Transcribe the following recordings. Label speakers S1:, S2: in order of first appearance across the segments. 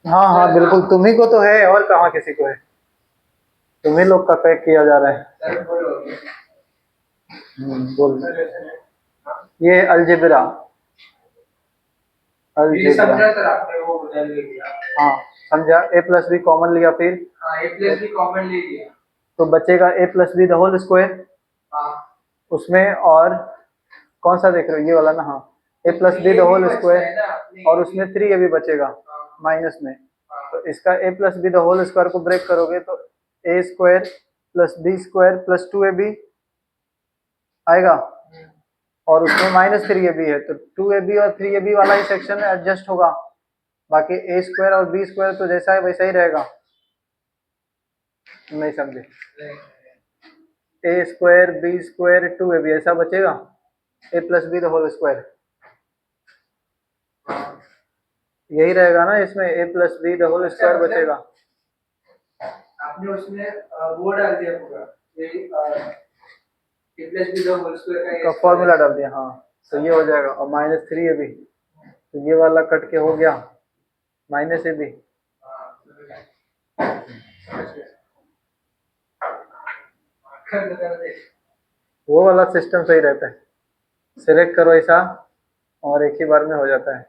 S1: हाँ हाँ बिल्कुल, तुम्ही को तो है और कहाँ किसी को है, तुम्ही लोग का पैक किया जा रहा है। बोल। ये अलजेब्रा, अलजेब्रा।
S2: सर आपने वो बदल लिया।
S1: हाँ समझा, ए प्लस बी कॉमन लिया फिर
S2: हाँ, ए प्लस बी कॉमन ले लिया।
S1: तो बचेगा A plus B the whole square.
S2: हाँ,
S1: उसमें और कौन सा देख रहे हो, ये वाला ना। हाँ, A plus B the whole square और उसमें 3 भी बचेगा माइनस में। तो इसका A plus B the whole square को ब्रेक करोगे तो A square plus B square plus 2ab आएगा, और उसमें -3ab है तो 2ab और 3ab वाला ही सेक्शन में एडजस्ट होगा, बाकी ए स्क्वायर और बी स्क्वायर तो जैसा है वैसा ही रहेगा। नहीं समझे, ए स्क्वायर बी स्क्वायर 2ab ऐसा बचेगा, A plus B the whole square यही रहेगा ना, इसमें A plus B the whole square बचेगा।
S2: आपने उसमें वो डाल दिया पूरा, A plus B the whole square
S1: का फॉर्मूला डाल दिया। हाँ तो ये हो जाएगा, और -3ab तो ये वाला कट के हो गया -ab। वो वाला सिस्टम सही रहता है, सिलेक्ट करो ऐसा और एक ही बार में हो जाता है।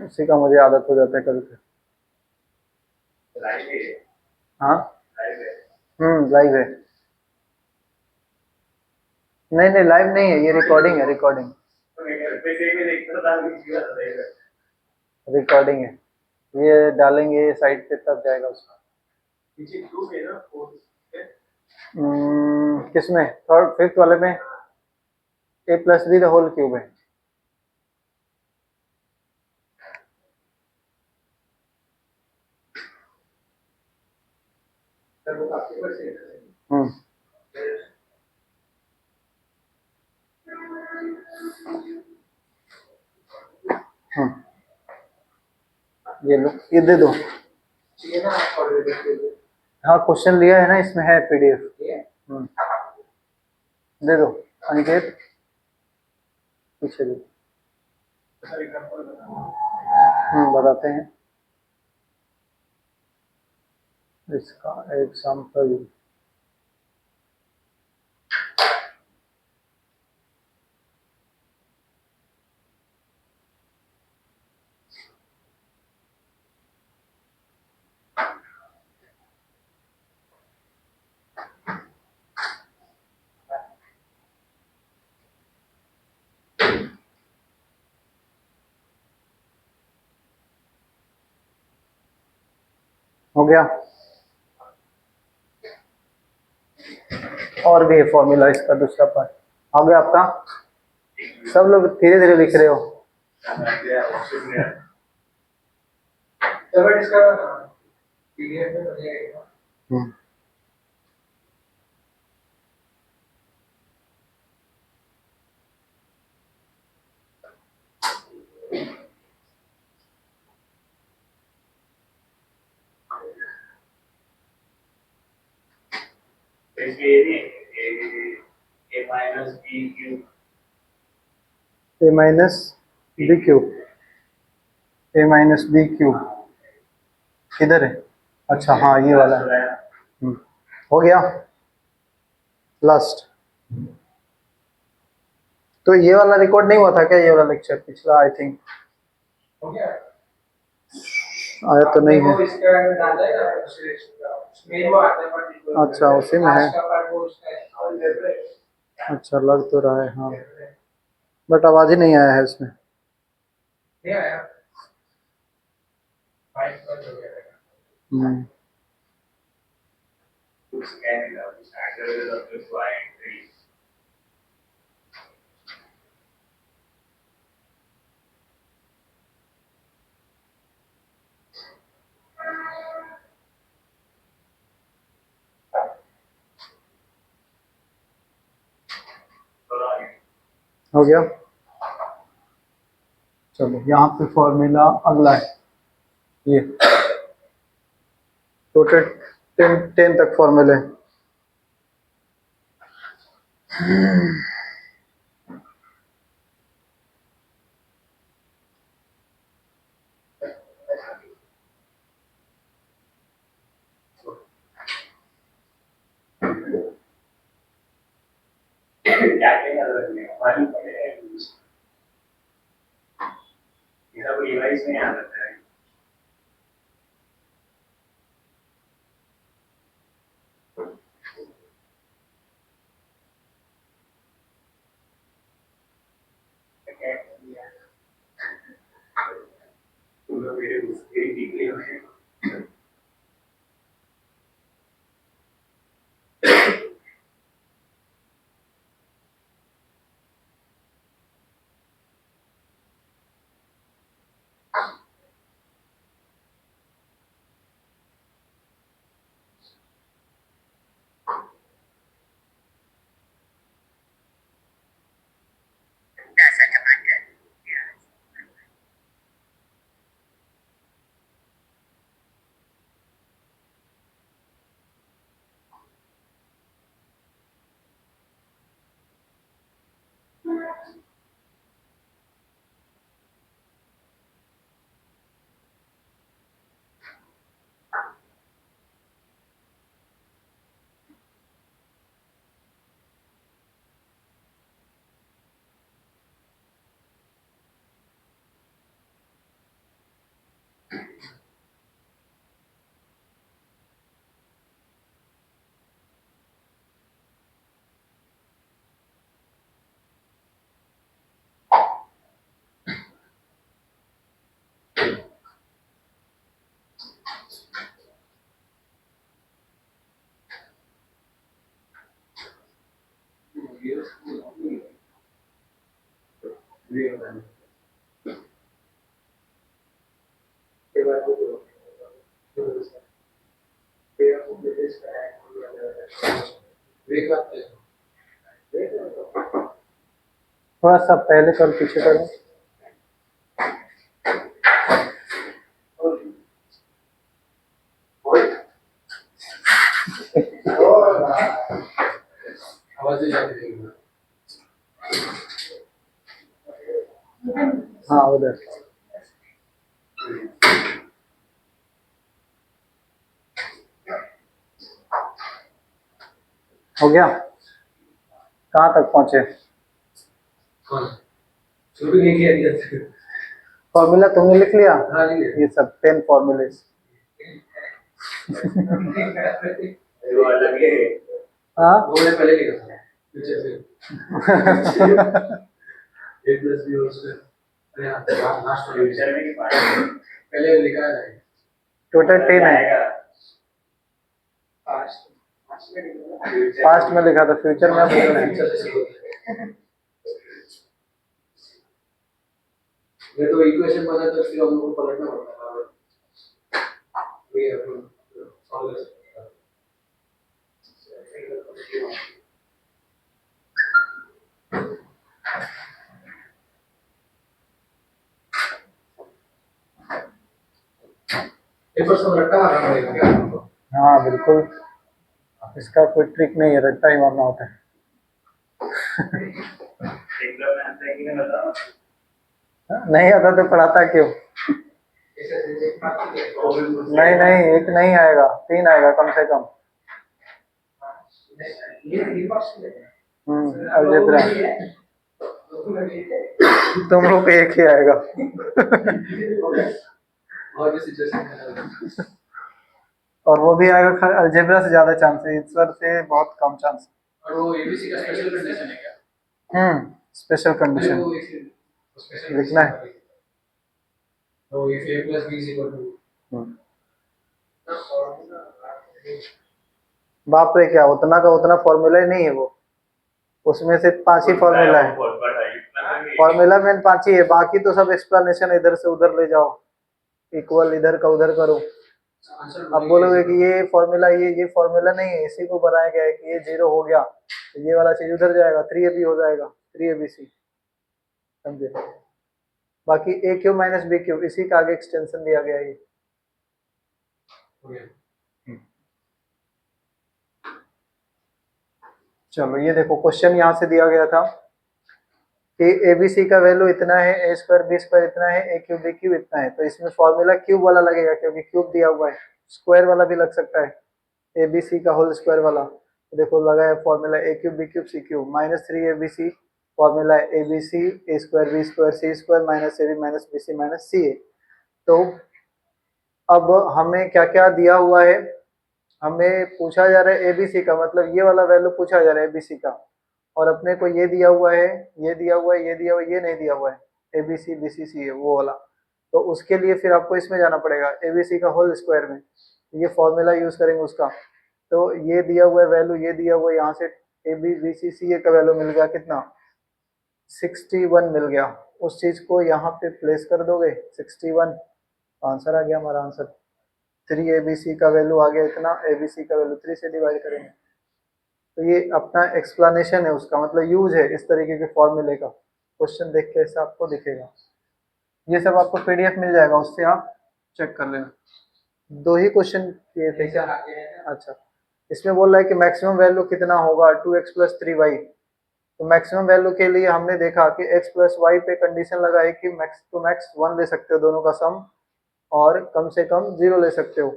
S1: उसी का मुझे आदत हो जाता है कभी कभी। हाँ लाइव है। नहीं नहीं लाइव नहीं है, ये रिकॉर्डिंग है, रिकॉर्डिंग रिकॉर्डिंग है, ये डालेंगे साइट पे तब जाएगा उसका। किसमें, थर्ड फिफ्थ वाले में A plus B the whole cube है। हम्म ये लो, ये दे दो। हाँ क्वेश्चन लिया है ना, इसमें है पीडीएफ। दे दो अनिकेत, पीछे दे। बताते हैं इसका एग्जाम्पल। हो गया, और भी है फॉर्मूला इसका दूसरा पार्ट। हो गया आपका, सब लोग धीरे धीरे लिख रहे हो। ए माइनस बी क्यूब, ए माइनस बी क्यूब किधर है? अच्छा हाँ ये वाला है। हो गया लास्ट। तो ये वाला रिकॉर्ड नहीं हुआ था क्या, ये वाला लेक्चर पिछला? आई थिंक आया तो नहीं है। अच्छा उसी में है। अच्छा लग तो रहा है हाँ, बट आवाज ही नहीं आया है इसमें। हो गया, चलो यहाँ पे फॉर्मूला अगला है, ये टोटल 10 तक फॉर्मूले।
S2: रिवाइज में याद रहता है।
S1: थोड़ा सा पहले कर पीछे करो। हाँ उधर हो गया। कहाँ तक पहुँचे? फॉर्मूला तुमने लिख लिया?
S2: हाँ,
S1: ये सब 10 फॉर्मूले। हाँ
S2: पहले लिखा था पहले लिखा है
S1: टोटल 10 है। पास्ट में लिखा था, फ्यूचर में बोलना है।
S2: ये तो इक्वेशन बना तो फिर हम लोग को पलटना पड़ता है। पेपर सब रट्टा मारना पड़ेगा क्या हमको?
S1: हाँ बिल्कुल, इसका कोई ट्रिक नहीं है, रट्टा ही मारना होता है। नहीं आता तो पढ़ाता क्यों? नहीं नहीं, एक नहीं आएगा, 3 आएगा कम से कम। अलजेब्रा तुम लोग को एक ही आएगा। और वो भी आएगा अलजेब्रा से ज्यादा चांस है, ईश्वर से बहुत कम चांस।
S2: और वो एबीसी का स्पेशल कंडीशन है क्या?
S1: स्पेशल कंडीशन लिखना है।
S2: तो if a plus b is equal to
S1: बाप रे, क्या उतना का उतना फॉर्मूला ही नहीं है वो, उसमें से 5 ही फॉर्मूला है। फॉर्मूला में 5 ही है, बाकी तो सब एक्सप्लेनेशन इधर से उधर ले जाओ, इक्वल इधर का उधर करो। अब बोलोगे कि ये फॉर्मूला ये फॉर्मूला नहीं है, इसी को बनाया गया है कि ये 0 हो गया तो ये वाला चीज उधर जाएगा, 3ab हो जाएगा, 3abc, समझे? बाकी a cube minus B cube इसी का आगे एक्सटेंशन दिया गया है। चलो ये देखो क्वेश्चन यहाँ से दिया गया था कि एबीसी का वैल्यू इतना है, ए स्क्वायर बी स्क्वायर इतना है, ए क्यूब बी क्यूब इतना है, तो इसमें फॉर्मूला क्यूब वाला लगेगा क्योंकि क्यूब दिया हुआ है। स्क्वायर वाला भी लग सकता है, एबीसी का होल स्क्वायर वाला। तो देखो लगा है formula A cube B cube C cube minus 3 abc, formula है ABC A square B square C square minus A B minus B C minus C A. तो अब हमें क्या क्या दिया हुआ है, हमें पूछा जा रहा है एबीसी का, मतलब ये वाला वैल्यू पूछा जा रहा है एबीसी का, और अपने को ये दिया हुआ है, ये दिया हुआ है, ये दिया हुआ है, ये नहीं दिया हुआ है, एबीसी बीसी सी है वो वाला। तो उसके लिए फिर आपको इसमें जाना पड़ेगा एबीसी का होल स्क्वायर में, ये फॉर्मूला यूज करेंगे उसका। तो ये दिया हुआ है वैल्यू, ये दिया हुआ है, यहाँ से ए बी बी सी सी ए का वैल्यू मिल गया कितना 61 मिल गया। उस चीज को यहाँ पे प्लेस कर दोगे 61, आंसर आ गया हमारा आंसर। 3 abc का वैल्यू आ गया इतना, abc का वैल्यू 3 से डिवाइड करेंगे। तो ये अपना एक्सप्लेनेशन है उसका, मतलब यूज है इस तरीके के फॉर्मूले का। क्वेश्चन देख के ऐसा आपको दिखेगा, ये सब आपको पीडीएफ मिल जाएगा, उससे आप चेक कर लेना। 2 ही क्वेश्चन किए थे क्या? अच्छा, इसमें बोल रहा है कि मैक्सिमम वैल्यू कितना होगा 2x + 3y। तो मैक्सिमम वैल्यू के लिए हमने देखा कि x + y पे कंडीशन लगाई कि मैक्स टू मैक्स 1 ले सकते हो दोनों का सम, और कम से कम 0 ले सकते हो।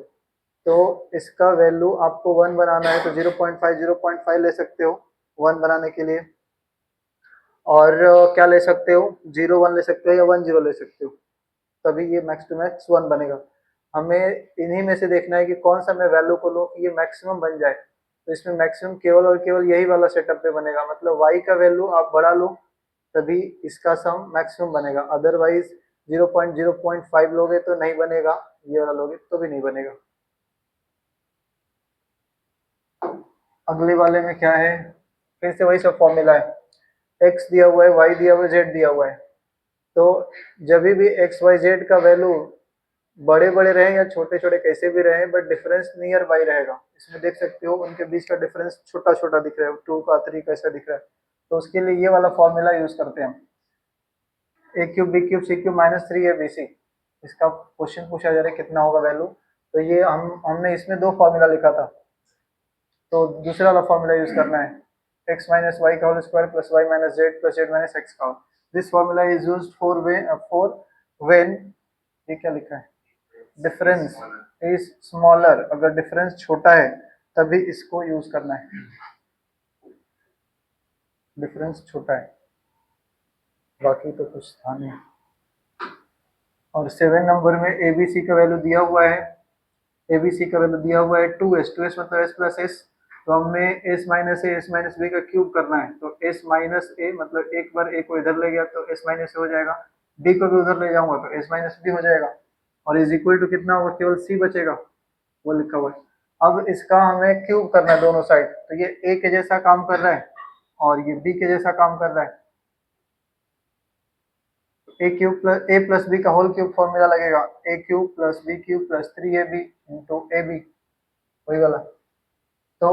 S1: तो इसका वैल्यू आपको 1 बनाना है तो 0.5 ले सकते हो 1 बनाने के लिए, और क्या ले सकते हो 0 1 ले सकते हो या 1 0 ले सकते हो, तभी ये मैक्स टू मैक्स 1 बनेगा। हमें इन्हीं में से देखना है कि कौन सा मैं वैल्यू को लूँ कि ये मैक्सिमम बन जाए। तो इसमें मैक्सिमम केवल और केवल यही वाला सेटअप पे बनेगा, मतलब y का वैल्यू आप बड़ा लो तभी इसका सम मैक्सिमम बनेगा, अदरवाइज 0.5 लोगे तो नहीं बनेगा, ये वाला लोगे तो भी नहीं बनेगा। अगले वाले में क्या है, फिर से वही सब फॉर्मूला है, x दिया हुआ है, y दिया हुआ है, z दिया हुआ है। तो जब भी x y z का वैल्यू बड़े बड़े रहे या छोटे छोटे कैसे भी रहे, बट डिफरेंस नियर बाई रहेगा। इसमें देख सकते हो उनके बीच का डिफरेंस छोटा छोटा दिख रहा है, 2 का 3 का ऐसा दिख रहा है। तो उसके लिए ये वाला फॉर्मूला यूज करते हैं हम, ए cube B cube C cube minus 3 abc। इसका क्वेश्चन पूछा जा रहा है कितना होगा वैल्यू, तो ये हमने इसमें 2 फॉर्मूला लिखा था, तो दूसरा वाला फॉर्मूला यूज करना है, x माइनस वाई का whole square plus Y minus Z plus Z minus X का। This formula is used for when, ये क्या लिखा है, डिफरेंस इज स्मॉलर, अगर डिफरेंस छोटा है तभी इसको यूज करना है, डिफरेंस छोटा है, बाकी तो कुछ था नहीं। और 7 नंबर में एबीसी का वैल्यू दिया हुआ है, एबीसी का वैल्यू दिया हुआ है 2s, 2s मतलब s प्लस s, तो हमें s minus A S minus B का क्यूब करना है। तो s माइनस ए मतलब एक बार a को इधर ले गया तो s माइनस ए हो जाएगा, b को भी उधर ले जाऊंगा तो s माइनस बी हो जाएगा, और इज इक्वल टू कितना होगा, केवल c बचेगा, वो लिखा हुआ है। अब इसका हमें क्यूब करना है दोनों साइड, तो ये a के जैसा काम कर रहा है और ये b के जैसा काम कर रहा है। ए प्लस बी का होल क्यूब फॉर्मूला लगेगा, A cube plus B cube plus 3ab into A B, वही वाला। तो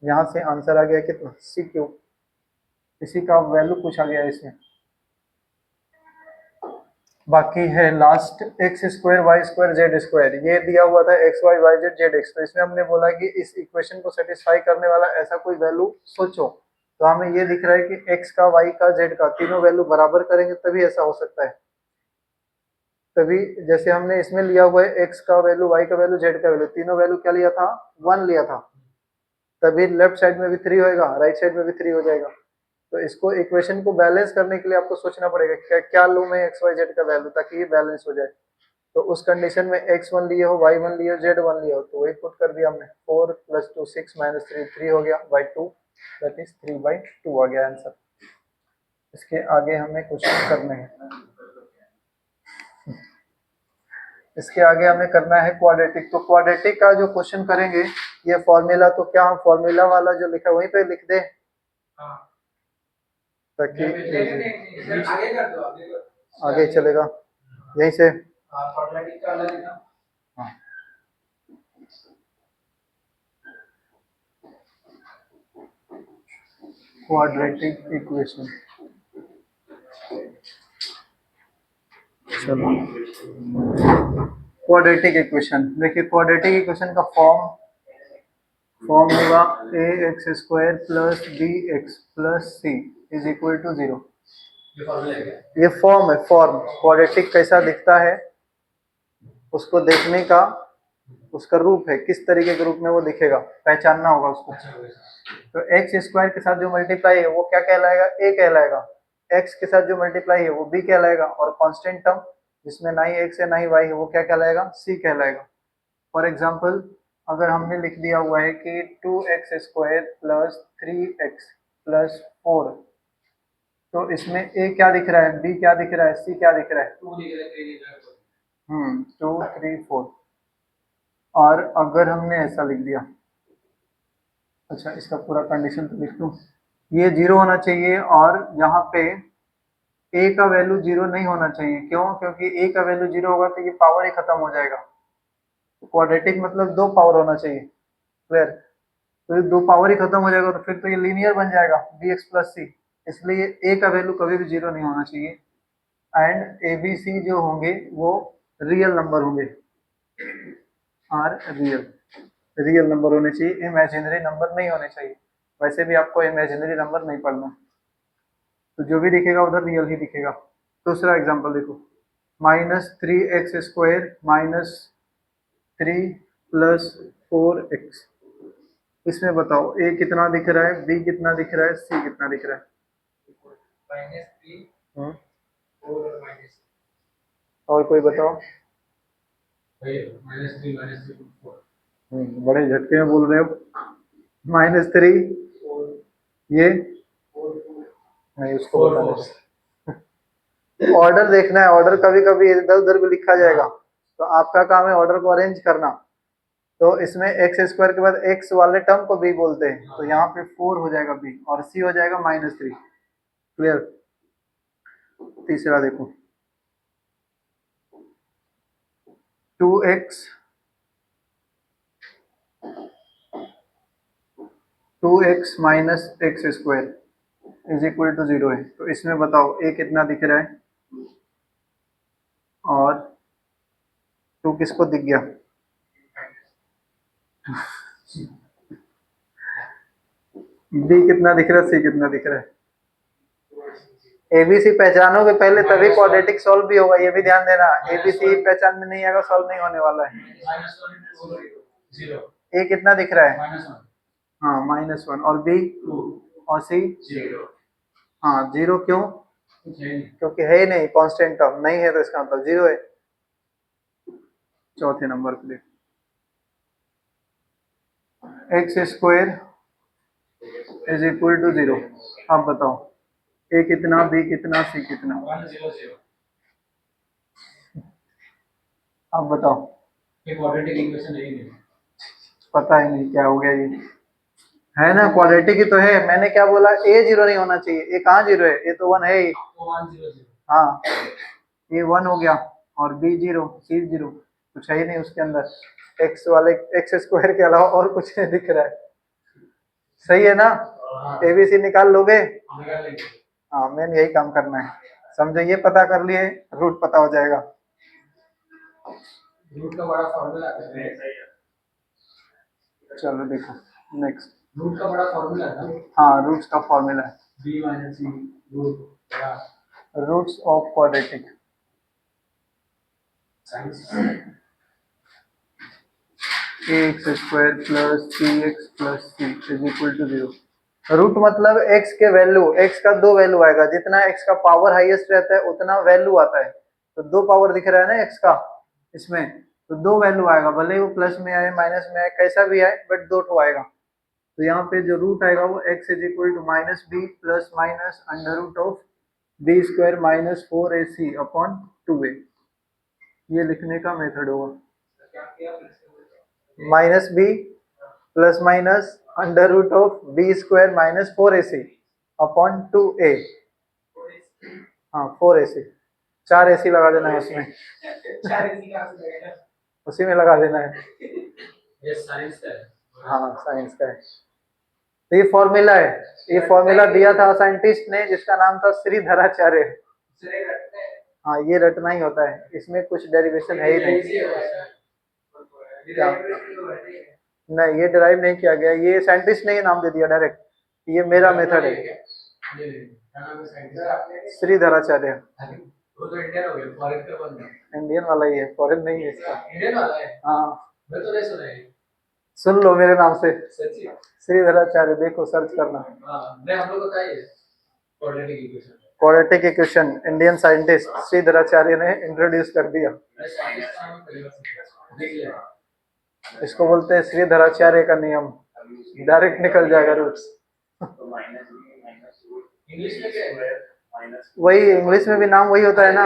S1: यहाँ से आंसर आ गया कितना, सी क्यूब, इसी का वैल्यू पूछा गया इसमें। बाकी है last X square Y square Z square, ये दिया हुआ था X Y Y Z Z X, तो इसमें हमने बोला कि इस इक्वेशन को सेटिस्फाई करने वाला ऐसा कोई वैल्यू सोचो। तो हमें ये दिख रहा है कि एक्स का वाई का जेड का तीनों वैल्यू बराबर करेंगे तभी ऐसा हो सकता है। तभी जैसे हमने इसमें लिया हुआ है एक्स का वैल्यू वाई का वैल्यू जेड का वैल्यू, तीनों वैल्यू क्या लिया था, 1 लिया था, तभी लेफ्ट साइड में भी 3 होएगा, राइट साइड में भी 3 हो जाएगा। तो इसको इक्वेशन को बैलेंस करने के लिए आपको सोचना पड़ेगा क्या क्या लूँ मैं एक्स वाई जेड का वैल्यू ताकि ये बैलेंस हो जाए। तो उस कंडीशन में x1 लिए हो, y1 लिए हो, z1 लिए हो, तो वही पुट कर दिया हमने, 4 + 2 6 - 3 3 हो गया, बाई 2 दैट इज 3/2 आ गया आंसर। इसके आगे हमें क्वेश्चन करने हैं, इसके आगे हमें करना है क्वाड्रेटिक। तो क्वाड्रेटिक का जो क्वेश्चन करेंगे ये फॉर्मूला, तो क्या हम फॉर्मूला वाला जो लिखा है वहीं पे लिख दें ताकि आगे चलेगा यहीं से। हाँ, क्वाड्रेटिक इक्वेशन, चलो क्वाड्रेटिक इक्वेशन देखिए, क्वाड्रेटिक इक्वेशन का फॉर्म फॉर्म होगा A X square plus B x plus C is equal to 0।
S2: ये फॉर्मूला है क्या?
S1: ये फॉर्म है, फॉर्म क्वाड्रेटिक कैसा दिखता है उसको देखने का उसका रूप है, किस तरीके के रूप में वो दिखेगा पहचानना होगा उसको। तो एक्स स्क्वायर के साथ जो मल्टीप्लाई है वो क्या कहलाएगा, ए कहलाएगा। एक्स के साथ जो मल्टीप्लाई है वो बी कहलाएगा, और कांस्टेंट टर्म जिसमें ना ही एक्स है ना ही वाई है वो क्या कहलाएगा, सी कहलाएगा। फॉर एग्जाम्पल अगर हमने लिख दिया हुआ है कि 2x square plus 3x plus 4, तो इसमें ए क्या दिख रहा है, बी क्या दिख रहा है, सी क्या दिख रहा है, 2 3 4। और अगर हमने ऐसा लिख दिया, अच्छा इसका पूरा कंडीशन तो लिख दूं, ये 0 होना चाहिए और यहाँ पे ए का वैल्यू 0 नहीं होना चाहिए। क्यों? क्योंकि ए का वैल्यू 0 होगा तो ये पावर ही खत्म हो जाएगा। क्वाड्रेटिक मतलब 2 पावर होना चाहिए, क्लियर। तो ये 2 पावर ही खत्म हो जाएगा तो फिर तो ये लीनियर बन जाएगा बी एक्स प्लस सी, इसलिए ए का वैल्यू कभी भी 0 नहीं होना चाहिए। एंड ए बी सी जो होंगे वो रियल नंबर होंगे, आर रियल नंबर होने चाहिए, इमेजिनरी नंबर नहीं होने चाहिए। वैसे भी आपको इमेजिनरी नंबर नहीं पढ़ना, तो जो भी दिखेगा उधर रियल ही दिखेगा। दूसरा एग्जांपल देखो, -3x स्क्वायर -3 प्लस 4x। इसमें बताओ ए कितना दिख रहा है, बी कितना दिख रहा है, सी कितना दिख रहा है?
S2: -3 4 और -3
S1: और कोई बताओ?
S2: -3 4
S1: बड़े झटके में बोल रहे हो। -3 ये नहीं, उसको बताना। ऑर्डर देखना है, ऑर्डर कभी कभी इधर उधर भी लिखा जाएगा, तो आपका काम है ऑर्डर को अरेंज करना। तो इसमें एक्स स्क्वायर के बाद एक्स वाले टर्म को बी बोलते हैं, तो यहाँ पे 4 हो जाएगा बी और सी हो जाएगा -3, क्लियर। तीसरा देखो, 2x minus X square is equal to 0 है। तो इसमें बताओ ए कितना दिख रहा है और 2 किसको दिख गया? बी कितना दिख रहा है, सी कितना दिख रहा है? एबीसी पहचानोगे पहले तभी क्वाड्रेटिक सॉल्व भी होगा, ये भी ध्यान देना। एबीसी पहचान में नहीं आएगा सॉल्व नहीं होने वाला है। ए कितना दिख रहा है? हाँ -1, और बी और सी
S2: 0।
S1: हाँ 0 क्यों? क्योंकि है ही नहीं, कांस्टेंट टर्म नहीं है तो इसका मतलब 0 है। चौथे नंबर पे देखो, X square is equal to 0। अब बताओ ए कितना, बी कितना, सी कितना?
S2: 1 0 0।
S1: अब बताओ।
S2: ये क्वाड्रेटिक इक्वेशन है ही नहीं।
S1: पता ही नहीं क्या हो गया ये, है ना क्वाड्रेटिक ही तो है। मैंने क्या बोला, ए 0 नहीं होना चाहिए, ए कहाँ 0 है, ए तो 1 है ही।
S2: 1 0 0।
S1: हाँ ये 1 हो गया और बी 0 सी 0, कुछ है ही नहीं उसके अंदर। एक्स वाले एक्स स्क्वायर के अलावा और कुछ नहीं दिख रहा है, सही है ना? एबीसी निकाल लोगे?
S2: निकाल लेंगे।
S1: हाँ मेन यही काम करना है, समझो ये पता कर लिए रूट पता हो जाएगा।
S2: रूट का बड़ा फार्मूला है।
S1: चलो देखो नेक्स्ट,
S2: रूट का बड़ा फार्मूला है ना।
S1: हाँ रूट्स का फॉर्मूला है,
S2: b - c रूट बड़ा
S1: roots of quadratic.
S2: Since
S1: X square plus C X plus C is equal to 0। Root मतलब x के वैल्यू, x का 2 वैल्यू आएगा, जितना x का पावर हाईएस्ट रहता है उतना वैल्यू आता है। तो 2 पावर दिख रहा है ना x का इसमें, तो 2 वैल्यू आएगा, भले ही वो प्लस में आए माइनस में आए कैसा भी आए, बट 2 ठो आएगा। तो यहाँ पे जो रूट आएगा वो x is equal to -b plus minus under root of b square minus 4ac upon 2a। ये लिखने का मेथड होगा, -b plus minus under root of b square minus 4ac upon 2a। हाँ 4ac, 4ac लगा देना है उसमें,
S2: 4 इसी का है।
S1: उसी में लगा देना है।
S2: ये साइंस का है।
S1: हाँ साइंस का है। तो ये फॉर्मूला है, ये फॉर्मूला दिया था साइंटिस्ट ने जिसका नाम था श्रीधराचार्य। हाँ ये रटना ही होता है, इसमें कुछ डेरिवेशन है ही नहीं। नहीं, ये डिराइव नहीं किया गया, ये साइंटिस्ट ने ही नाम दे दिया डायरेक्ट, ये मेरा मेथड है। श्रीधराचार्य।
S2: वो तो इंडियन हो गया, फॉरेन का बंदा।
S1: इंडियन वाला ही है, फॉरेन नहीं है इसका।
S2: इंडियन वाला है?
S1: हाँ,
S2: मैं तो नहीं सुना है।
S1: सुन लो मेरे नाम से,
S2: सच्ची?
S1: श्रीधराचार्य, देखो सर्च करना।
S2: हाँ, नहीं हम लोग को था ये quadratic equation.
S1: Quadratic equation Indian scientist Shridharacharya ने इंट्रोड्यूस कर दिया। इसको बोलते हैं श्रीधराचार्य का नियम, डायरेक्ट निकल जाएगा रूट्स।
S2: इंग्लिश में क्या है?
S1: वही, इंग्लिश में भी नाम वही होता है ना।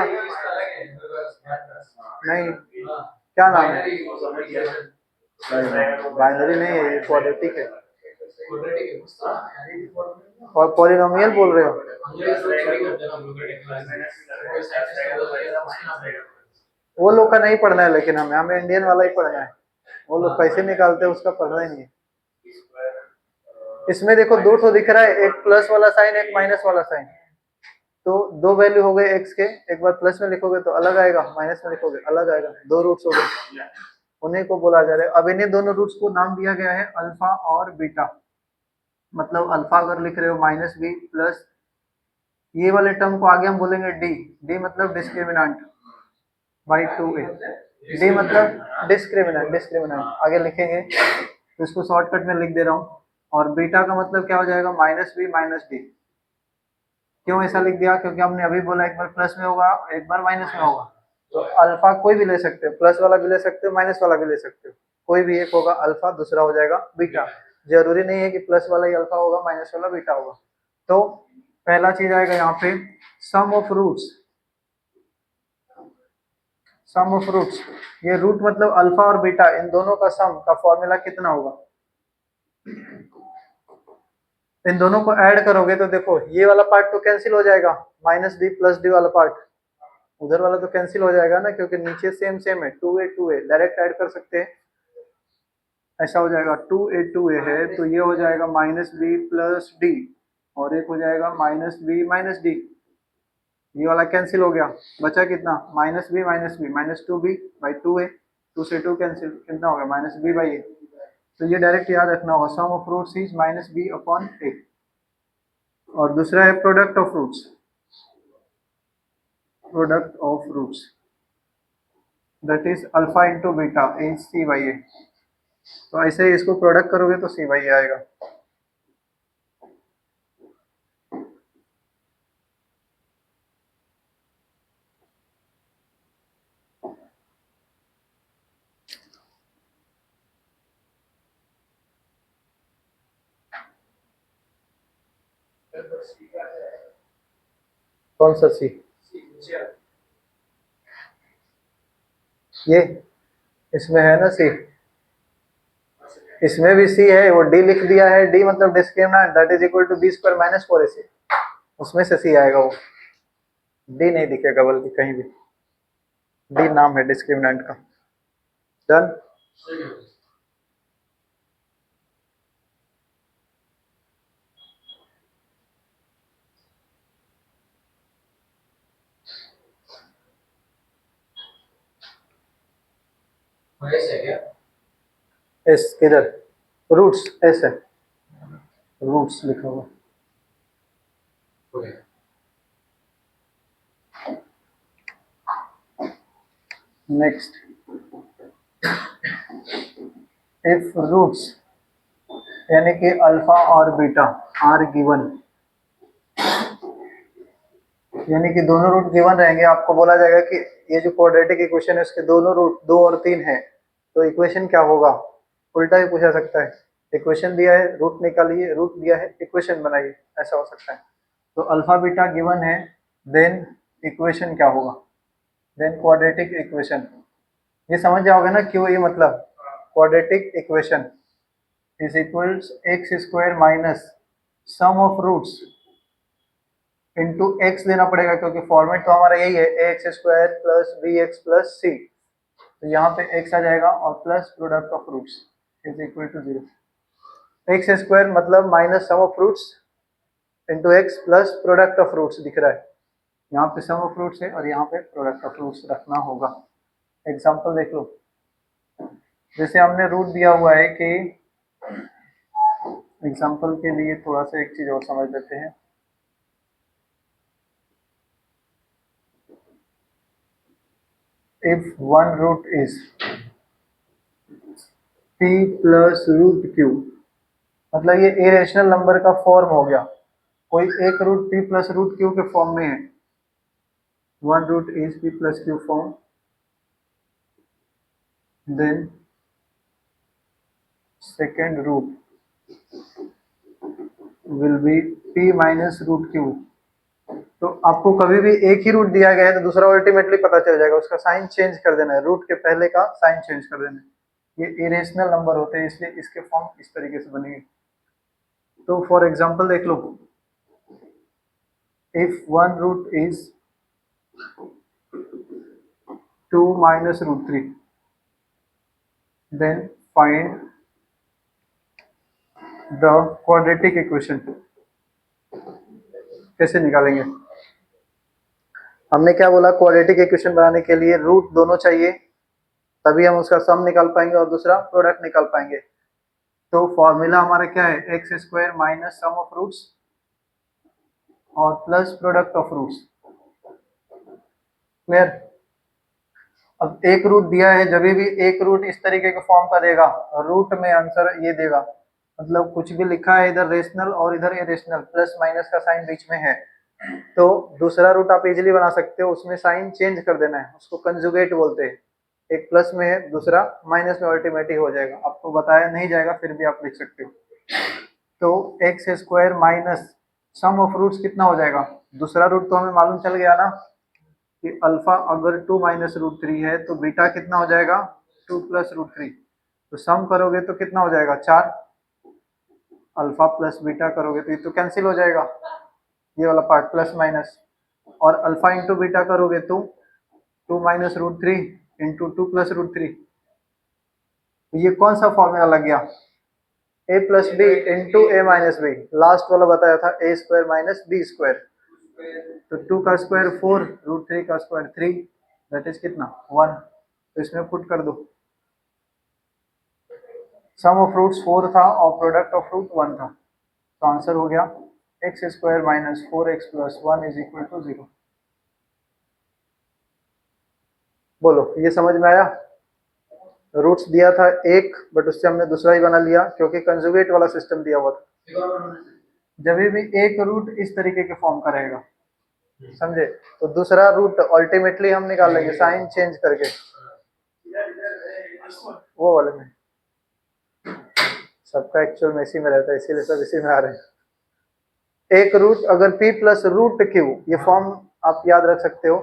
S1: नहीं, क्या नाम है? बाइनरी नहीं है, ये क्वाड्रेटिक है। और पॉलिनोमियल बोल रहे हो? वो लोग का नहीं पढ़ना है, लेकिन हमें इंडियन वाला ही पढ़ना है। वो लोग कैसे निकालते हैं उसका पढ़ना ही नहीं है। इसमें देखो दो ठो दिख रहा है, एक प्लस वाला साइन, एक माइनस वाला साइन। तो दो वैल्यू हो गए एक्स के, एक बार प्लस में लिखोगे तो अलग आएगा, माइनस में लिखोगे अलग आएगा, दो रूट्स हो गए, उन्हीं को बोला जा रहा है। अब इन्हीं दोनों रूट्स को नाम दिया गया है अल्फा और बीटा। मतलब अल्फा अगर लिख रहे हो माइनस बी प्लस, ये वाले टर्म को आगे हम बोलेंगे डी। डी मतलब डिस्क्रिमिनेंट बाई 2a। डी मतलब डिस्क्रिमिनेंट आगे लिखेंगे, तो इसको शॉर्टकट में लिख दे रहा हूँ। और बीटा का मतलब क्या हो जाएगा, माइनस बी माइनस डी। क्यों ऐसा लिख दिया, क्योंकि हमने अभी बोला एक बार प्लस में होगा, एक बार माइनस में होगा। तो अल्फा कोई भी ले सकते हो, प्लस वाला भी ले सकते हो, माइनस वाला भी ले सकते हो, कोई भी एक होगा अल्फा, दूसरा हो जाएगा बीटा। जरूरी नहीं है कि प्लस वाला ही अल्फा होगा, माइनस वाला बीटा होगा। तो पहला चीज आएगा यहाँ पे sum of roots. Sum of roots, ये रूट मतलब अल्फा और बीटा, इन दोनों का सम का फॉर्मूला कितना होगा। इन दोनों को ऐड करोगे तो देखो ये वाला पार्ट तो कैंसिल हो जाएगा, माइनस डी प्लस डी वाला पार्ट, उधर वाला तो कैंसिल हो जाएगा ना, क्योंकि नीचे सेम सेम है, 2a डायरेक्ट ऐड कर सकते हैं। ऐसा हो जाएगा 2a है, तो ये हो जाएगा माइनस बी प्लस डी, और एक हो जाएगा माइनस बी माइनस डी। ये वाला कैंसिल हो गया, बचा कितना, minus B minus 2b by 2a, 2 से 2 कैंसिल, कितना हो गया माइनस बी बाई ए। तो ये डायरेक्ट याद रखना होगा, sum of roots is minus B upon A. और दूसरा है product of roots, product of roots that is alpha into beta is C by A. तो ऐसे ही इसको प्रोडक्ट करोगे तो सी बाई ए आएगा। कौन सा सी? ये इसमें है ना सी, इसमें भी सी है, वो डी लिख दिया है, डी मतलब discriminant that is equal to B square minus 4ac, उसमें से सी आएगा, वो डी नहीं दिखेगा बल्कि कहीं भी, डी नाम है डिस्क्रिमिनेंट का। डन। एस किधर, रूट्स एस है, रूट्स लिखा हुआ। नेक्स्ट, इफ रूट्स यानी कि अल्फा और बीटा आर गिवन, यानी कि दोनों रूट गिवन रहेंगे, आपको बोला जाएगा कि ये जो क्वाड्रेटिक इक्वेशन है उसके दोनों रूट 2 और 3 है, तो इक्वेशन क्या होगा। उल्टा भी पूछा सकता है, इक्वेशन दिया है रूट निकालिए, रूट दिया है इक्वेशन बनाइए, ऐसा हो सकता है। तो अल्फा बीटा गिवन है, देन इक्वेशन क्या होगा, देन क्वाड्रेटिक इक्वेशन। ये समझ जाओगे ना क्यों, ये मतलब quadratic equation is equals x square minus sum of roots into x देना पड़ेगा, क्योंकि फॉर्मेट तो हमारा यही है, x square plus B x plus c. तो यहाँ पे एक्स आ जाएगा और plus product of roots is equal to 0। X square मतलब minus sum of roots into x plus product of roots दिख रहा है, यहाँ पे सम ऑफ रूट्स है और यहाँ पे प्रोडक्ट ऑफ रूट्स रखना होगा। एग्जाम्पल देख लो, जैसे हमने रूट दिया हुआ है कि एग्जांपल के लिए थोड़ा सा एक चीज और समझ लेते हैं। If one root is p plus root q, मतलब ये इरेशनल नंबर का फॉर्म हो गया। कोई एक root p plus root q के फॉर्म में है, one root is p plus q form, then second root will be p minus root q। तो आपको कभी भी एक ही रूट दिया गया है तो दूसरा अल्टीमेटली पता चल जाएगा, उसका साइन चेंज कर देना है, रूट के पहले का साइन चेंज कर देना है। ये इरेशनल नंबर होते हैं इसलिए इसके फॉर्म इस तरीके से बनेंगे। तो फॉर एग्जांपल देख लो, if one root is 2 minus root 3, then find the quadratic equation। कैसे निकालेंगे? हमने क्या बोला, क्वाड्रेटिक इक्वेशन बनाने के लिए रूट दोनों चाहिए, तभी हम उसका सम निकाल पाएंगे और दूसरा प्रोडक्ट निकाल पाएंगे। तो फॉर्मूला हमारा क्या है, x square minus sum of roots और plus product of roots. Clear? अब एक रूट दिया है, जब भी एक रूट इस तरीके के फॉर्म का देगा, रूट में आंसर ये देगा, मतलब कुछ भी लिखा है इधर रेशनल और इधर इरेशनल, प्लस माइनस का साइन बीच में है, तो दूसरा रूट आप इजीली बना सकते हो, उसमें साइन चेंज कर देना है, उसको कंजुगेट बोलते हैं। एक प्लस में है, दूसरा माइनस में, अल्टीमेटली हो जाएगा। आपको बताया नहीं जाएगा फिर भी आप लिख सकते हो। तो X square minus sum of roots कितना हो जाएगा, दूसरा रूट तो हमें मालूम चल गया ना कि अल्फा अगर 2 माइनस रूट 3 है तो बीटा कितना हो जाएगा, 2 प्लस रूट 3। तो सम करोगे तो कितना हो जाएगा, 4। अल्फा प्लस बीटा करोगे तो ये तो कैंसिल हो जाएगा, ये वाला पार्ट प्लस माइनस, और अल्फा इंटू बीटा करोगे तो 2 minus root 3 into 2 plus root 3। तो ये कौन सा फॉर्मूला लग गया, a plus B into A minus B. Last वाला बताया था A square minus B square. तो 2 का स्क्वायर 4, रूट 3 का स्क्वायर 3, दैट इज कितना 1। तो इसमें पुट कर दो, सम ऑफ रूट्स 4 था और प्रोडक्ट ऑफ रूट 1 था, तो आंसर हो गया X square minus 4x plus 1 is equal to 0। बोलो ये समझ में आया? रूट्स दिया था एक, बट उससे हमने दूसरा ही बना लिया क्योंकि कंजुगेट वाला सिस्टम दिया हुआ था। जब भी एक रूट इस तरीके के फॉर्म का रहेगा, समझे, तो दूसरा रूट अल्टीमेटली हम निकाल लेंगे साइन चेंज करके, वो वाले में। सबका एक्चुअल में इसी में रहता है, इसीलिए सब इसी में आ रहे हैं। एक रूट अगर p प्लस रूट क्यू, ये फॉर्म आप याद रख सकते हो,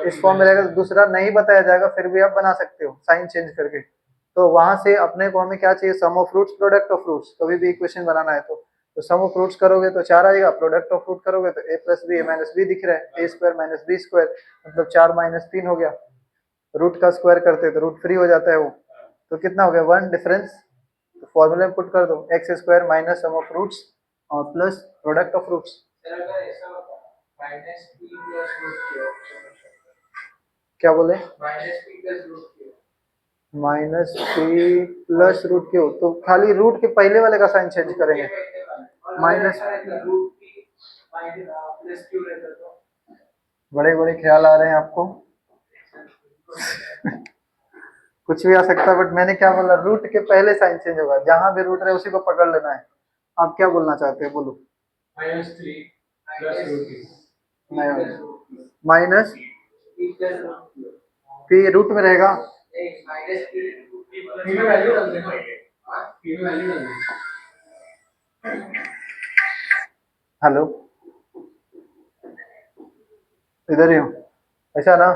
S1: इस फॉर्म में रहेगा, तो दूसरा नहीं बताया जाएगा फिर भी आप बना सकते हो साइन चेंज करके। तो वहां से अपने को हमें क्या चाहिए, sum of roots product of roots, कभी भी इक्वेशन बनाना है तो सम ऑफ रूट्स करोगे तो 4 आएगा, प्रोडक्ट ऑफ रूट करोगे तो a plus B, A minus B दिख रहा है, A square minus B square, मतलब 4 माइनस 3 हो गया। रूट का स्क्वायर करते तो रूट फ्री हो जाता है वो, तो कितना हो गया 1 डिफरेंस। तो फॉर्मूले में पुट कर दो X square minus sum of roots और प्लस प्रोडक्ट ऑफ रूट्स। क्या बोले, minus P plus root Q, तो खाली रूट के पहले वाले का साइन चेंज करेंगे, माइनस। बड़े बड़े ख्याल आ रहे हैं आपको कुछ भी आ सकता है, बट मैंने क्या बोला, रूट के पहले साइन चेंज होगा, जहां भी रूट रहे उसी को पकड़ लेना है। आप क्या बोलना चाहते हैं, बोलो। माइनस पी रूट में रहेगा, हेलो इधर ही हो, ऐसा ना,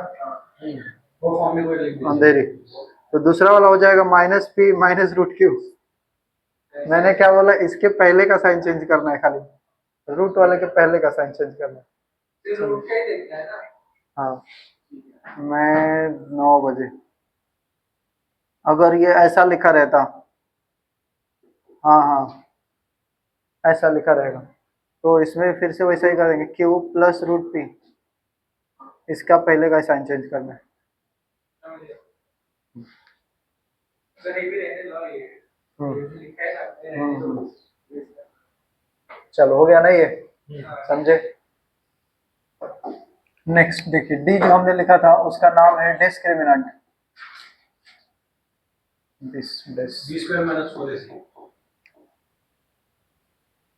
S1: अंधेरी। तो दूसरा वाला हो जाएगा minus P minus root Q. मैंने क्या बोला, इसके पहले का साइन चेंज करना है, खाली रूट वाले के पहले का साइन चेंज करना है। हाँ, मैं 9 बजे, अगर ये ऐसा लिखा रहता, हाँ हाँ ऐसा लिखा रहेगा, तो इसमें फिर से वैसा ही करेंगे, क्यू प्लस रूट पी, इसका पहले का साइन चेंज करना है।
S2: अगर ये भी रहने लो ये लिखा है ना अपने रहने दो।
S1: चलो हो गया ना ये, समझे। नेक्स्ट देखिए, डी जो हमने लिखा था उसका नाम है discriminant.
S2: B square minus 4ac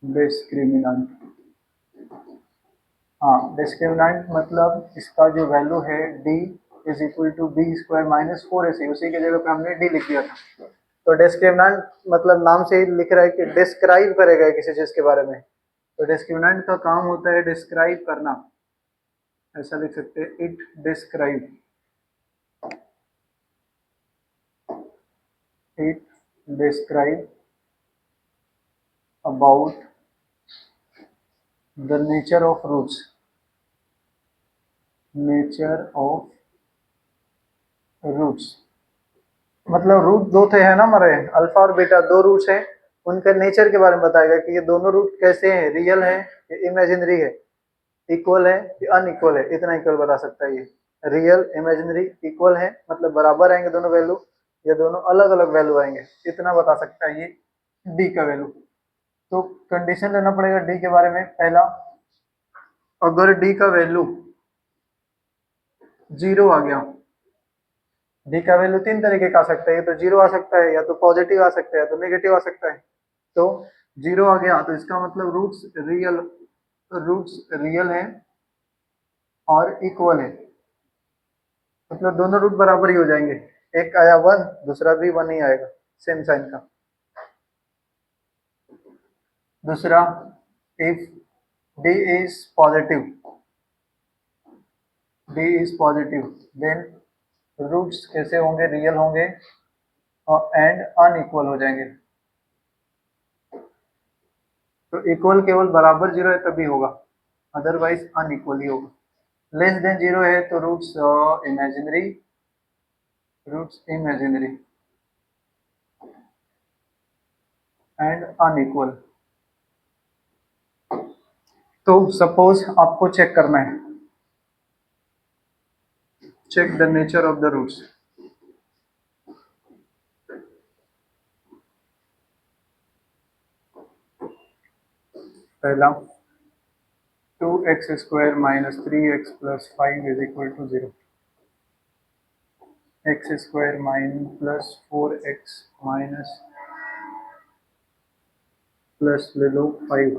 S1: discriminant, हाँ डिस्क्रिमिनेंट मतलब इसका जो वैल्यू है D is equal to B square minus 4ac, उसी की जगह पे हमने डी लिख दिया था। तो डिस्क्रिमिनेंट मतलब नाम से ही लिख रहा है कि डिस्क्राइब करेगा किसी चीज के बारे में। तो डिस्क्रिमिनेंट का काम होता है डिस्क्राइब करना, ऐसा लिख सकते हैं, it describe, it describe about the nature of roots, nature of roots मतलब रूट दो थे है ना हमारे, अल्फा और बीटा दो रूट्स हैं, उनके नेचर के बारे में बताएगा कि ये दोनों रूट कैसे हैं, रियल है या इमेजिनरी है, इक्वल है कि अनइक्वल है, इतना इक्वल बता सकता है ये। रियल इमेजिनरी इक्वल है मतलब बराबर आएंगे दोनों वैल्यू या दोनों अलग अलग वैल्यू आएंगे, इतना बता सकता है ये डी का वैल्यू। तो कंडीशन लेना पड़ेगा डी के बारे में। पहला, अगर डी का वैल्यू 0 आ गया, डी का वैल्यू तीन तरीके का आ सकता है, या तो 0 आ सकता है, या तो पॉजिटिव आ सकता है, या तो नेगेटिव आ सकता है। तो 0 आ गया तो इसका मतलब रूट्स रियल है और इक्वल है, मतलब दोनों रूट बराबर ही हो जाएंगे, एक आया 1 दूसरा भी 1 ही आएगा, सेम साइन का। दूसरा, if D is positive, D is positive then roots कैसे होंगे, रियल होंगे और एंड अनइक्वल हो जाएंगे। तो इक्वल केवल बराबर 0 है तभी होगा, अदरवाइज अनइक्वल ही होगा। लेस देन 0 है तो रूट्स इमेजिनरी, एंड अनइक्वल। तो सपोज आपको चेक करना है, check the nature of the roots. पहला, 2x square minus 3x plus 5 is equal to 0, x square minus plus 4x minus plus ले लो 5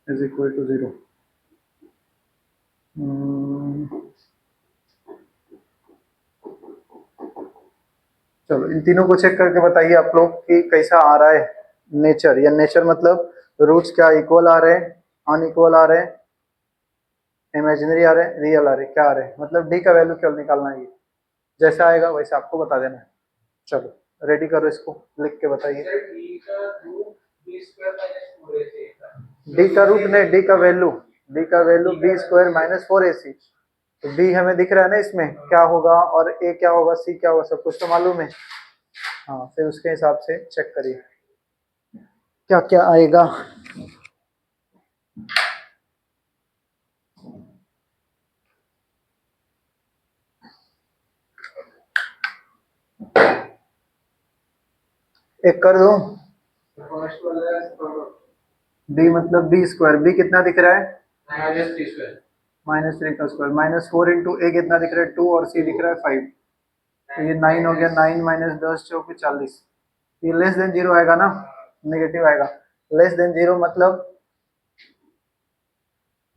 S1: इज इक्वल टू 0। चलो इन तीनों को चेक करके बताइए आप लोग कि कैसा आ रहा है नेचर, या नेचर मतलब रूट्स क्या इक्वल आ रहे हैं, अनइक्वल आ रहे हैं, इमेजिनरी आ रहे हैं, रियल आ रहे हैं, क्या आ रहे हैं, मतलब डी का वैल्यू क्या निकालना है। ये जैसा आएगा वैसे आपको बता देना है। चलो रेडी करो, इसको लिख के बताइए। डी का रूट नहीं, डी का वैल्यू, डी का value B square minus 4ac। तो बी हमें दिख रहा है ना इसमें क्या होगा, और ए क्या होगा, सी क्या होगा, सब कुछ तो मालूम है। हाँ फिर उसके हिसाब से चेक करिए क्या क्या आएगा। एक कर दो, बी मतलब बी स्क्वायर, बी कितना दिख रहा है -3 का स्क्वायर, माइनस 4 इंटू ए कितना दिख रहा है 2 और सी दिख रहा है 5, तो ये 9 हो गया, 9 माइनस 10 चौके 40। ये लेस देन 0 आएगा ना, नेगेटिव आएगा। लेस देन 0 मतलब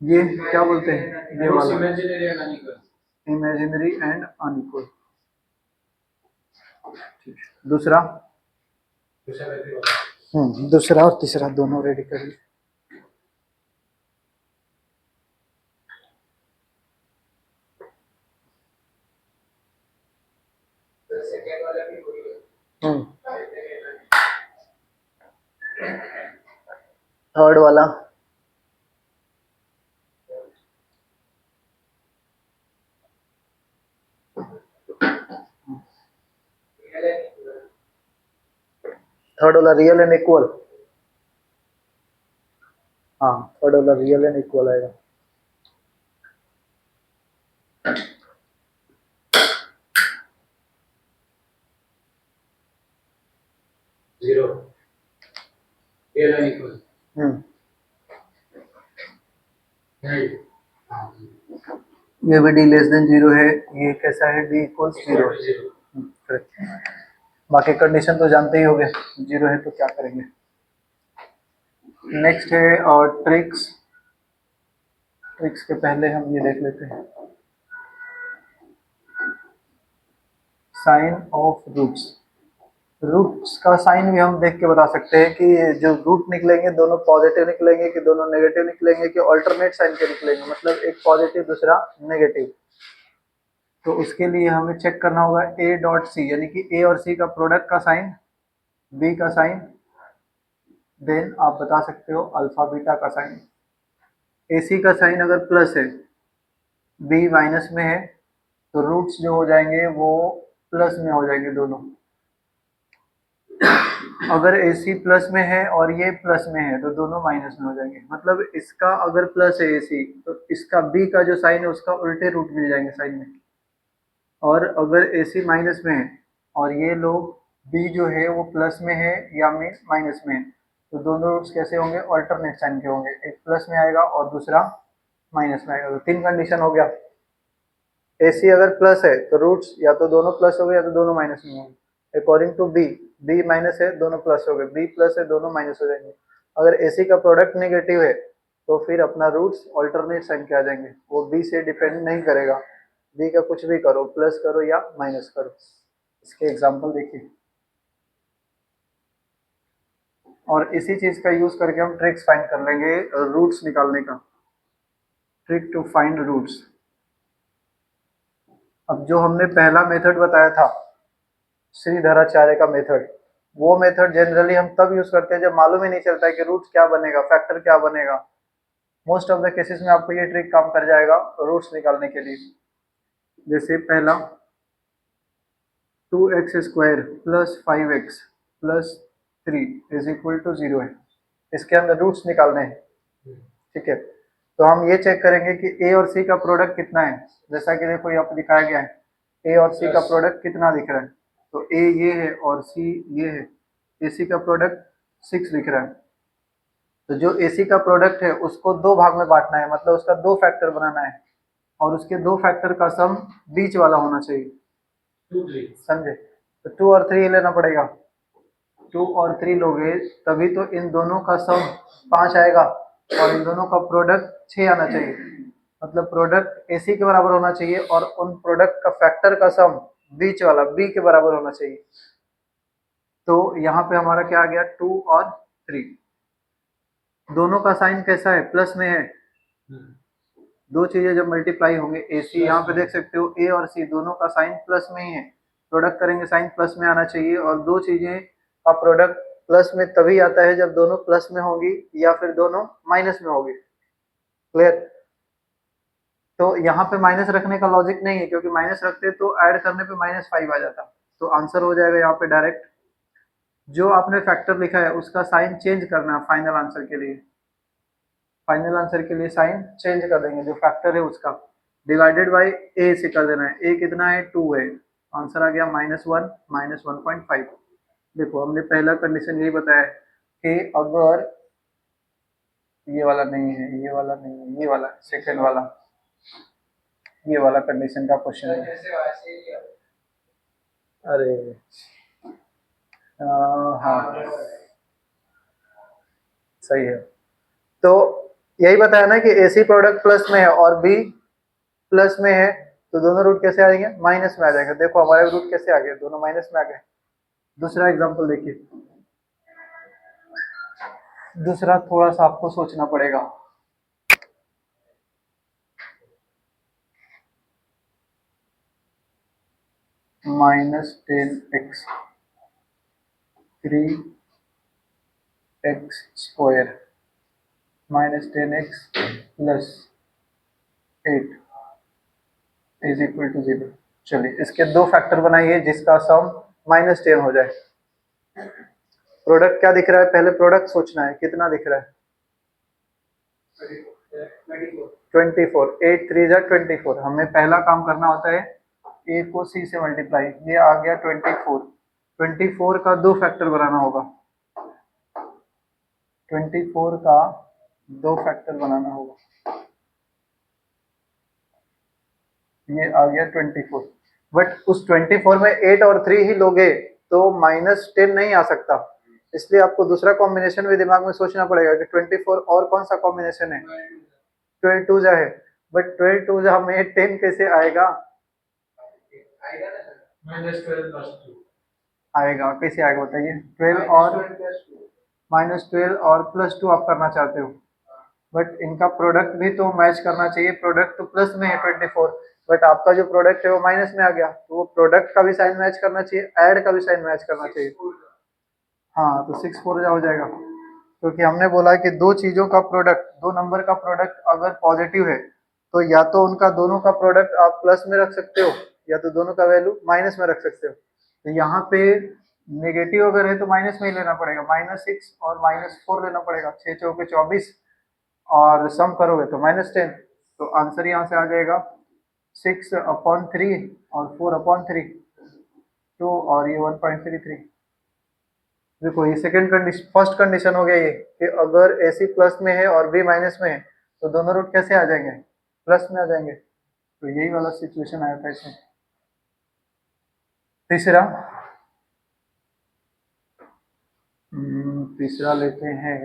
S1: ये क्या बोलते हैं, ये वाला इमेजिनरी एंड अनइक्वल। दूसरा, दूसरा और तीसरा दोनों रेडी करिए। थर्ड वाला, थर्ड वाला रियल एंड इक्वल, हाँ थर्ड वाला रियल एंड इक्वल आएगा। हम्म, ये भी डी लेस देन जीरो है, ये कैसा है, डी इक्वल्स जीरो। बाकी कंडीशन तो जानते ही होंगे, जीरो है तो क्या करेंगे। नेक्स्ट है और ट्रिक्स। ट्रिक्स के पहले हम ये देख लेते हैं, साइन ऑफ रूट्स। रूट्स का साइन भी हम देख के बता सकते हैं कि जो रूट निकलेंगे दोनों पॉजिटिव निकलेंगे कि दोनों नेगेटिव निकलेंगे कि ऑल्टरनेट साइन के निकलेंगे, मतलब एक पॉजिटिव दूसरा नेगेटिव। तो उसके लिए हमें चेक करना होगा ए डॉट सी, यानी कि ए और सी का प्रोडक्ट का साइन, बी का साइन, देन आप बता सकते हो अल्फा बीटा का साइन। ए सी का साइन अगर प्लस है, बी माइनस में है, तो रूट्स जो हो जाएंगे वो प्लस में हो जाएंगे दोनों। अगर ए सी प्लस में है और ये प्लस में है तो दोनों माइनस में हो जाएंगे। मतलब इसका अगर प्लस है ए सी तो इसका बी का जो साइन है उसका उल्टे रूट मिल जाएंगे साइन में। और अगर ए सी माइनस में है और ये लोग बी जो है वो प्लस में है या माइनस में है, तो दोनों रूट्स कैसे होंगे, अल्टरनेट साइन के होंगे, एक प्लस में आएगा और दूसरा माइनस में आएगा। तो तीन कंडीशन हो गया। ए सी अगर प्लस है तो रूट्स या तो दोनों प्लस हो गए या तो दोनों माइनस में होंगे। According to B, B minus है दोनों प्लस हो गए, बी प्लस है दोनों माइनस हो जाएंगे। अगर ए सी का प्रोडक्ट नेगेटिव है तो फिर अपना रूट्स ऑल्टरनेट साइन के आ जाएंगे, वो बी से डिपेंड नहीं करेगा। बी का कुछ भी करो, प्लस करो या माइनस करो। इसके एग्जाम्पल देखिए, और इसी चीज का यूज करके हम ट्रिक्स फाइंड कर लेंगे रूट्स निकालने का। Trick to find roots. अब जो हमने पहला मेथड बताया था श्रीधराचार्य का मेथड, वो मेथड जनरली हम तब यूज करते हैं जब मालूम ही नहीं चलता है कि रूट्स क्या बनेगा, फैक्टर क्या बनेगा। मोस्ट ऑफ द केसेस में आपको ये ट्रिक काम कर जाएगा रूट्स निकालने के लिए। जैसे पहला 2x² plus 5x plus 3 is equal to 0 है, इसके अंदर रूट्स निकालने हैं। ठीक है, तो हम ये चेक करेंगे कि ए और सी का प्रोडक्ट कितना है। जैसा कि देखो यहाँ पे दिखाया गया है, ए और सी का प्रोडक्ट कितना दिख रहा है, तो ए ये है और सी ये है। ए सी का प्रोडक्ट 6 दिख रहा है, तो जो ए सी का प्रोडक्ट है उसको दो भाग में बांटना है, मतलब उसका दो फैक्टर बनाना है, और उसके दो फैक्टर का सम बीच वाला होना चाहिए। समझे, तो 2 और 3 लेना पड़ेगा। 2 और 3 लोगे तभी तो इन दोनों का सम 5 आएगा और इन दोनों का प्रोडक्ट 6 आना चाहिए। मतलब प्रोडक्ट एसी के बराबर होना चाहिए और उन प्रोडक्ट का फैक्टर का सम बीच वाला बी के बराबर होना चाहिए। तो यहाँ पे हमारा क्या आ गया, 2 और 3। दोनों का साइन कैसा है, प्लस में है। दो चीजें जब मल्टीप्लाई होंगे, ए सी यहाँ पे देख सकते हो, ए और सी दोनों का साइन प्लस में ही है, प्रोडक्ट करेंगे साइन प्लस में आना चाहिए। और दो चीजें का प्रोडक्ट प्लस में तभी आता है जब दोनों प्लस में होगी या फिर दोनों माइनस में होगी। क्लियर। तो यहाँ पे माइनस रखने का लॉजिक नहीं है, क्योंकि माइनस रखते तो ऐड करने पे -5 आ जाता। तो आंसर हो जाएगा यहाँ पे डायरेक्ट, जो आपने फैक्टर लिखा है उसका साइन चेंज करना है फाइनल आंसर के लिए। फाइनल आंसर के लिए साइन चेंज कर देंगे, जो फैक्टर है उसका डिवाइडेड बाय ए से कर देना है। ए कितना है, 2 है, आंसर आ गया -1 -1.5। देखो हमने पहला कंडीशन यही बताया है कि अगर ये वाला नहीं है, ये वाला नहीं है, ये वाला सेकंड वाला, ये वाला कंडीशन का क्वेश्चन है। अरे हाँ सही है। तो यही बताया ना कि एसी प्रोडक्ट प्लस में है और बी प्लस में है, तो दोनों रूट कैसे आ जाएंगे, माइनस में आ जाएंगे। देखो हमारे रूट कैसे आ गए, दोनों माइनस में आ गए। दूसरा एग्जांपल देखिए, दूसरा थोड़ा सा आपको सोचना पड़ेगा। -10x 3x² -10x plus 8 is equal to 0। चलिए इसके दो फैक्टर बनाइए जिसका सम -10 हो जाए। प्रोडक्ट क्या दिख रहा है, पहले प्रोडक्ट सोचना है, कितना दिख रहा है, 24। 8 3 जा 24। हमें पहला काम करना होता है ए को सी से मल्टीप्लाई, ये आ गया 24। 24 का दो फैक्टर बनाना होगा, 24 का 2 फैक्टर बनाना होगा। ये आ गया 24, बट उस 24 में 8 और 3 ही लोगे तो -10 नहीं आ सकता, इसलिए आपको दूसरा कॉम्बिनेशन भी दिमाग में सोचना पड़ेगा कि 24 और कौन सा कॉम्बिनेशन है। 12 टू जा है, बट 12 टू जा में 10 कैसे आएगा?
S2: आएगा ना सर, -12 + 2
S1: आएगा, कैसे आएगा बताइए? 12 और -12 और +2 आप करना चाहते हो, बट इनका प्रोडक्ट भी तो मैच करना चाहिए। प्रोडक्ट तो प्लस में है 24, बट आपका जो प्रोडक्ट है वो माइनस में आ गया, तो वो प्रोडक्ट का भी साइन मैच करना चाहिए, ऐड का भी साइन मैच करना चाहिए। हाँ, तो 6 4 हो जाएगा, क्योंकि हमने बोला कि दो चीजों का प्रोडक्ट, दो नंबर का प्रोडक्ट अगर पॉजिटिव है तो या तो उनका दोनों का प्रोडक्ट आप प्लस में रख सकते हो या तो दोनों का वैल्यू माइनस में रख सकते हो। तो यहाँ पे नेगेटिव अगर है तो माइनस में ही लेना पड़ेगा, -6 और -4 लेना पड़ेगा। 6 चौके 24 और सम करोगे तो -10, तो आंसर यहाँ से आ जाएगा 6/3 और 4/3, 2 और ये 1.33। देखो ये सेकंड कंडीशन, फर्स्ट कंडीशन हो गया ये कि अगर AC प्लस में है और B माइनस में है तो दोनों रूट कैसे आ जाएंगे? प्लस में आ जाएंगे। तो यही वाला सिचुएशन आया था इसमें। तीसरा, तीसरा लेते हैं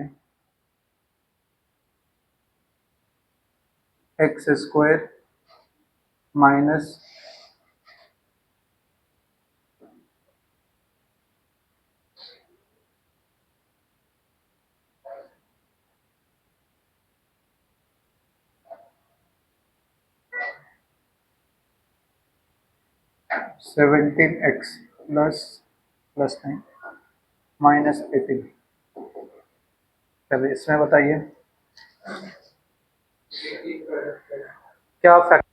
S1: x² माइनस (17x +9 -18). चलिए इसमें बताइए क्या फैक्टर